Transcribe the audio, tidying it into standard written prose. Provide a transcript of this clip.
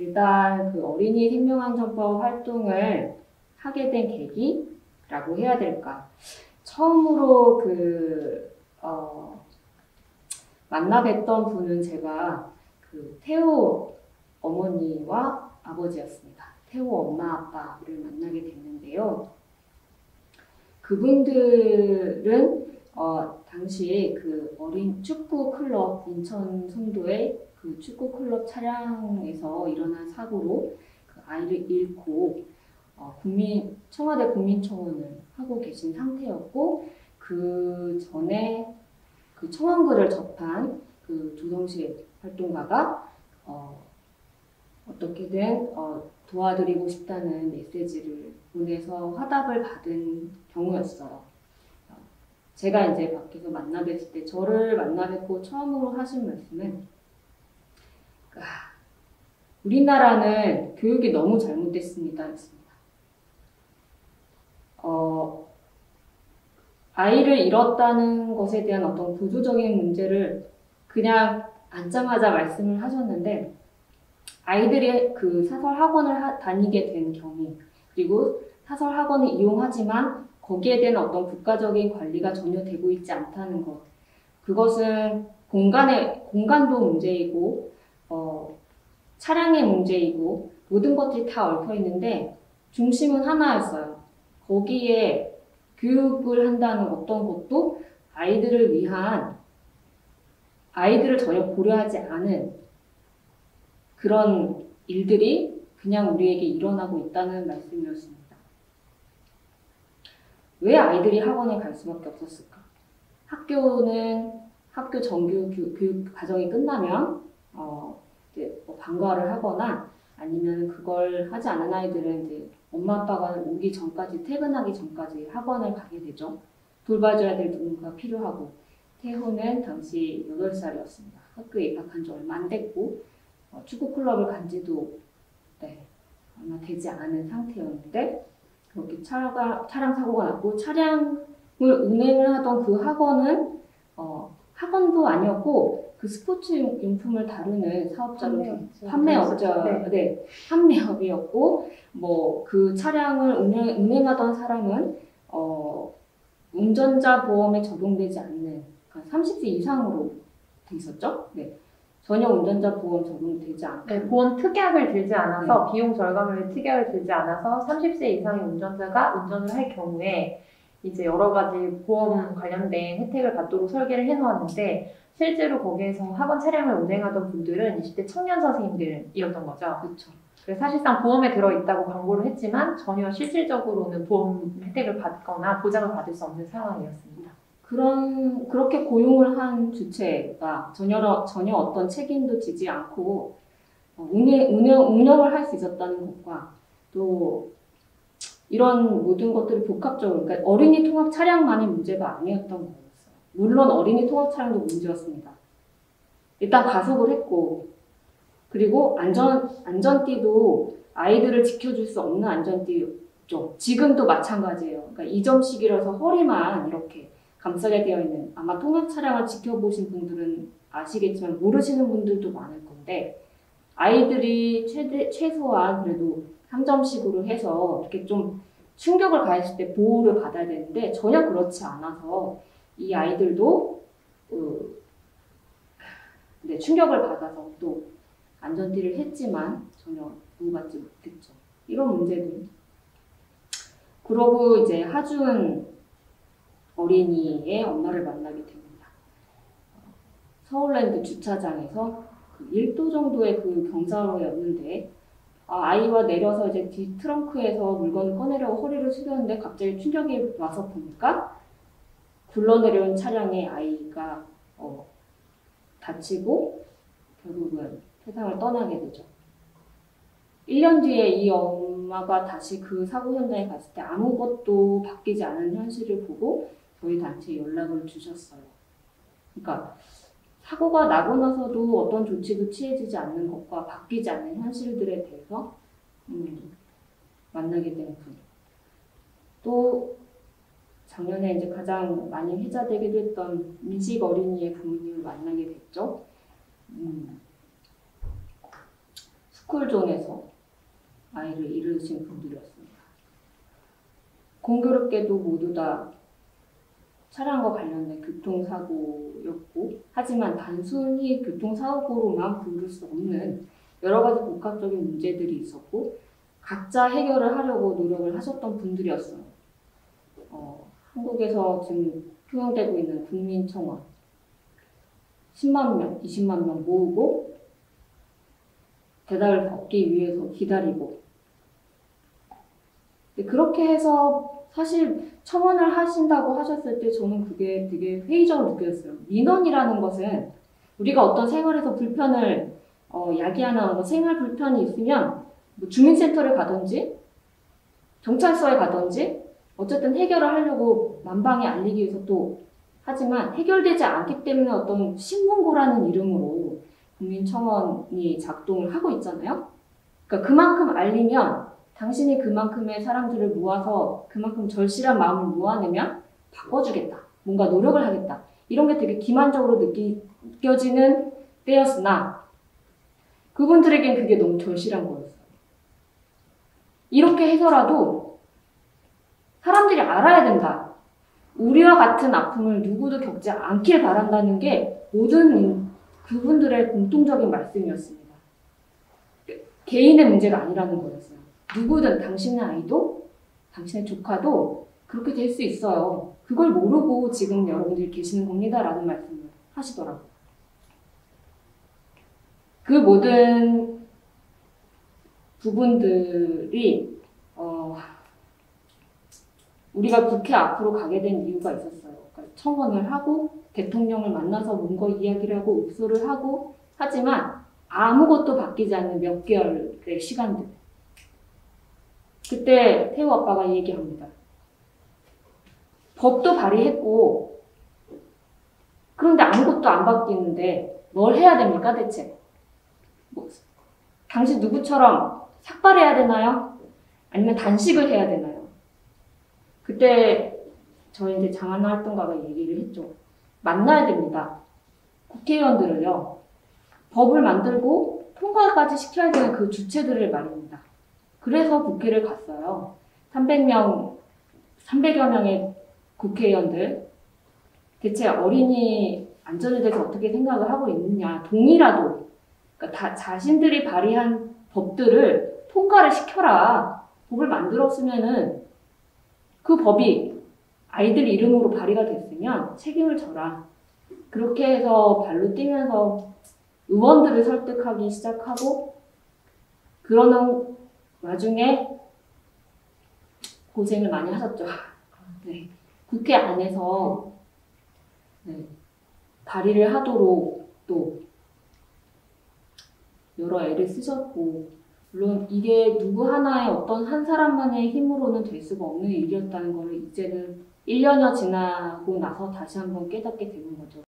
일단 그 어린이 생명안전법 활동을 하게 된 계기라고 해야 될까? 처음으로 만나 뵀던 분은 제가 그 태호 어머니와 아버지였습니다. 태호 엄마 아빠를 만나게 됐는데요. 그분들은 당시 그 어린 축구 클럽 인천 송도의 그 축구 클럽 차량에서 일어난 사고로 그 아이를 잃고 청와대 국민청원을 하고 계신 상태였고, 그 전에 그 청원글을 접한 그 조성실 활동가가 어떻게든 도와드리고 싶다는 메시지를 보내서 화답을 받은 경우였어요. 제가 이제 밖에서 만나 뵀을 때 저를 만나 뵙고 처음으로 하신 말씀은 우리나라는 교육이 너무 잘못됐습니다. 했습니다. 아이를 잃었다는 것에 대한 어떤 구조적인 문제를 그냥 앉자마자 말씀을 하셨는데, 아이들이 그 사설 학원을 다니게 된 경우, 그리고 사설 학원을 이용하지만 거기에 대한 어떤 국가적인 관리가 전혀 되고 있지 않다는 것, 그것은 공간도 문제이고 차량의 문제이고 모든 것들이 다 얽혀 있는데 중심은 하나였어요. 거기에 교육을 한다는 어떤 것도 아이들을 전혀 고려하지 않은 그런 일들이 그냥 우리에게 일어나고 있다는 말씀이었습니다. 왜 아이들이 학원에 갈 수밖에 없었을까? 학교 정규 교육 과정이 끝나면 이제 방과를 하거나 아니면 그걸 하지 않은 아이들은 이제 엄마 아빠가 오기 전까지, 퇴근하기 전까지 학원을 가게 되죠. 돌봐줘야 될 누군가 필요하고, 태호는 당시 8살이었습니다. 학교에 입학한 지 얼마 안 됐고 축구 클럽을 간 지도 얼마 되지 않은 상태였는데, 그렇게 차량 사고가 났고, 차량을 운행을 하던 그 학원은 학원도 아니었고 그 스포츠 용품을 다루는 사업자로 판매업이었고, 뭐 그 차량을 운행하던 사람은 운전자 보험에 적용되지 않는 30세 이상으로 돼 있었죠. 네. 전혀 운전자 보험 적용되지 않고, 보험 특약을 들지 않아서 비용 절감을 특약을 들지 않아서 30세 이상의 운전자가 운전을 할 경우에 이제 여러 가지 보험 관련된 혜택을 받도록 설계를 해놓았는데, 실제로 거기에서 학원 차량을 운행하던 분들은 20대 청년 선생님들이었던 거죠. 그렇죠. 그래서 사실상 보험에 들어있다고 광고를 했지만 전혀 실질적으로는 보험 혜택을 받거나 보장을 받을 수 없는 상황이었습니다. 그렇게 고용을 한 주체가 전혀 어떤 책임도 지지 않고 운영을 할 수 있었다는 것과, 또 이런 모든 것들이 복합적으로, 그러니까 어린이 통학 차량만이 문제가 아니었던 거였어요. 물론 어린이 통학 차량도 문제였습니다. 일단 가속을 했고, 그리고 안전띠도 아이들을 지켜줄 수 없는 안전띠였죠. 지금도 마찬가지예요. 그러니까 이점식이라서 허리만 이렇게 감싸게 되어 있는, 아마 통학 차량을 지켜보신 분들은 아시겠지만 모르시는 분들도 많을 건데, 아이들이 최소한 그래도 3점식으로 해서 이렇게 좀 충격을 가했을 때 보호를 받아야 되는데 전혀 그렇지 않아서 이 아이들도 충격을 받아서 또 안전띠를 했지만 전혀 보호받지 못했죠. 이런 문제들. 그러고 이제 하준 어린이의 엄마를 만나게 됩니다. 서울랜드 주차장에서 1도 정도의 그 경사로였는데, 아이와 내려서 이제 뒤 트렁크에서 물건을 꺼내려고 허리를 숙였는데 갑자기 충격이 와서 보니까 굴러내려온 차량에 아이가 다치고 결국은 세상을 떠나게 되죠. 1년 뒤에 이 엄마가 다시 그 사고 현장에 갔을 때 아무것도 바뀌지 않은 현실을 보고 저희 단체에 연락을 주셨어요. 그러니까 사고가 나고 나서도 어떤 조치도 취해지지 않는 것과 바뀌지 않는 현실들에 대해서 만나게 된 분. 또 작년에 이제 가장 많이 회자되기도 했던 민식 어린이의 부모님을 만나게 됐죠. 스쿨존에서 아이를 잃으신 분들이었습니다. 공교롭게도 모두 다 차량과 관련된 교통사고였고, 하지만 단순히 교통사고로만 부를 수 없는 여러 가지 복합적인 문제들이 있었고, 각자 해결을 하려고 노력을 하셨던 분들이었어요. 한국에서 지금 투영되고 있는 국민청원 10만 명, 20만 명 모으고 대답을 받기 위해서 기다리고, 그렇게 해서 사실 청원을 하신다고 하셨을 때 저는 그게 되게 회의적으로 느껴졌어요. 민원이라는 것은 우리가 어떤 생활에서 불편을 야기하는 생활 불편이 있으면 뭐 주민센터를 가든지 경찰서에 가든지 어쨌든 해결을 하려고 만방에 알리기 위해서 또 하지만 해결되지 않기 때문에 어떤 신문고라는 이름으로 국민청원이 작동을 하고 있잖아요. 그러니까 그만큼 알리면 당신이 그만큼의 사람들을 모아서 그만큼 절실한 마음을 모아내면 바꿔주겠다. 뭔가 노력을 하겠다. 이런 게 되게 기만적으로 느껴지는 때였으나 그분들에겐 그게 너무 절실한 거였어요. 이렇게 해서라도 사람들이 알아야 된다. 우리와 같은 아픔을 누구도 겪지 않길 바란다는 게 모든 그분들의 공통적인 말씀이었습니다. 개인의 문제가 아니라는 거였어요. 누구든 당신의 아이도 당신의 조카도 그렇게 될 수 있어요. 그걸 모르고 지금 여러분들이 계시는 겁니다. 라는 말씀을 하시더라고요. 그 모든 부분들이 우리가 국회 앞으로 가게 된 이유가 있었어요. 그러니까 청원을 하고 대통령을 만나서 뭔가 이야기를 하고 읍소를 하고 하지만 아무것도 바뀌지 않는 몇 개월의 시간들. 그때 태우 아빠가 얘기합니다. 법도 발의했고 그런데 아무것도 안 바뀌는데 뭘 해야 됩니까 대체? 당신 누구처럼 삭발해야 되나요? 아니면 단식을 해야 되나요? 그때 저희 이제 장하나 활동가가 얘기를 했죠. 만나야 됩니다. 국회의원들을요. 법을 만들고 통과까지 시켜야 되는 그 주체들을 말입니다. 그래서 국회를 갔어요. 300여 명의 국회의원들. 대체 어린이 안전에 대해서 어떻게 생각을 하고 있느냐. 동의라도. 그러니까 자신들이 발의한 법들을 통과를 시켜라. 법을 만들었으면은 그 법이 아이들 이름으로 발의가 됐으면 책임을 져라. 그렇게 해서 발로 뛰면서 의원들을 설득하기 시작하고 그러는 와중에 고생을 많이 하셨죠. 네. 국회 안에서 발의를 하도록 또 여러 애를 쓰셨고 물론 이게 누구 하나의 어떤 한 사람만의 힘으로는 될 수가 없는 일이었다는 걸 이제는 1년여 지나고 나서 다시 한번 깨닫게 되는 거죠.